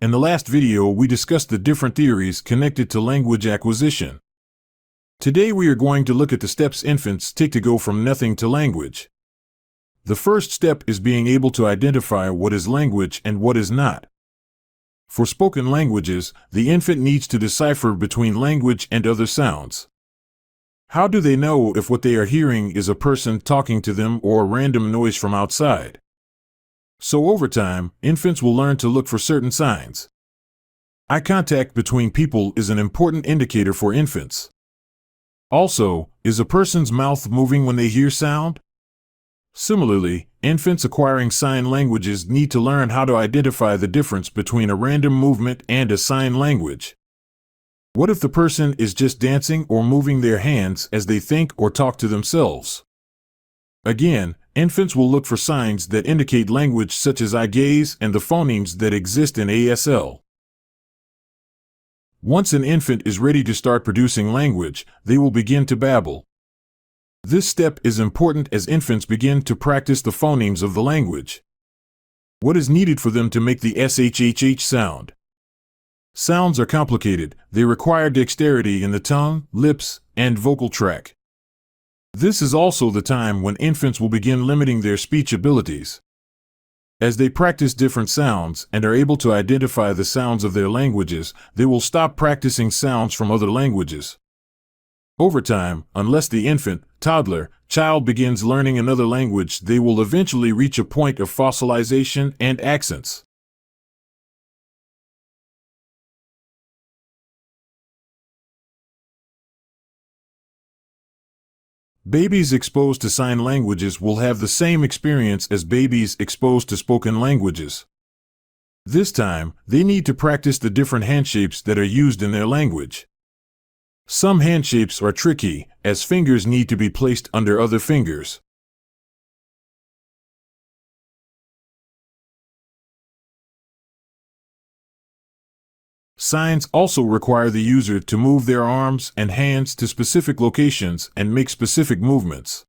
In the last video, we discussed the different theories connected to language acquisition. Today we are going to look at the steps infants take to go from nothing to language. The first step is being able to identify what is language and what is not. For spoken languages, the infant needs to decipher between language and other sounds. How do they know if what they are hearing is a person talking to them or a random noise from outside? So over time, infants will learn to look for certain signs. Eye contact between people is an important indicator for infants. Also, is a person's mouth moving when they hear sound? Similarly, infants acquiring sign languages need to learn how to identify the difference between a random movement and a sign language. What if the person is just dancing or moving their hands as they think or talk to themselves? Again, infants will look for signs that indicate language such as eye gaze and the phonemes that exist in ASL. Once an infant is ready to start producing language, they will begin to babble. This step is important as infants begin to practice the phonemes of the language. What is needed for them to make the SHHH sound? Sounds are complicated. They require dexterity in the tongue, lips, and vocal tract. This is also the time when infants will begin limiting their speech abilities. As they practice different sounds and are able to identify the sounds of their languages, they will stop practicing sounds from other languages. Over time, unless the infant, toddler, child begins learning another language, they will eventually reach a point of fossilization and accents. Babies exposed to sign languages will have the same experience as babies exposed to spoken languages. This time, they need to practice the different handshapes that are used in their language. Some handshapes are tricky, as fingers need to be placed under other fingers. Signs also require the user to move their arms and hands to specific locations and make specific movements.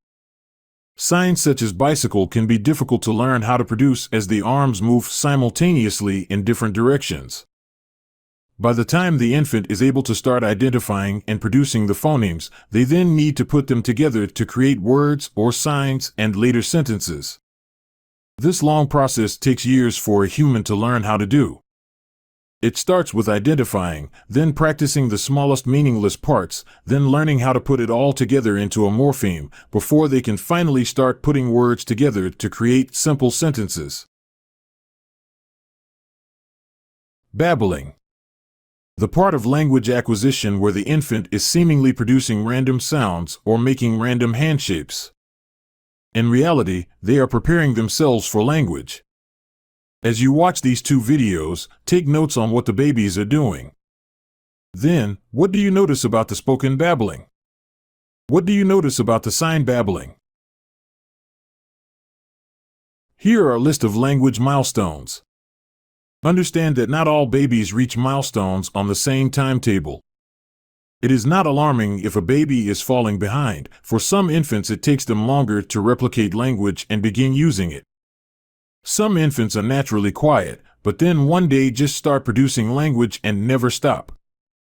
Signs such as bicycle can be difficult to learn how to produce as the arms move simultaneously in different directions. By the time the infant is able to start identifying and producing the phonemes, they then need to put them together to create words or signs and later sentences. This long process takes years for a human to learn how to do. It starts with identifying, then practicing the smallest meaningless parts, then learning how to put it all together into a morpheme, before they can finally start putting words together to create simple sentences. Babbling. The part of language acquisition where the infant is seemingly producing random sounds or making random handshapes. In reality, they are preparing themselves for language. As you watch these two videos, take notes on what the babies are doing. Then, what do you notice about the spoken babbling? What do you notice about the sign babbling? Here are a list of language milestones. Understand that not all babies reach milestones on the same timetable. It is not alarming if a baby is falling behind. For some infants, it takes them longer to replicate language and begin using it. Some infants are naturally quiet, but then one day just start producing language and never stop.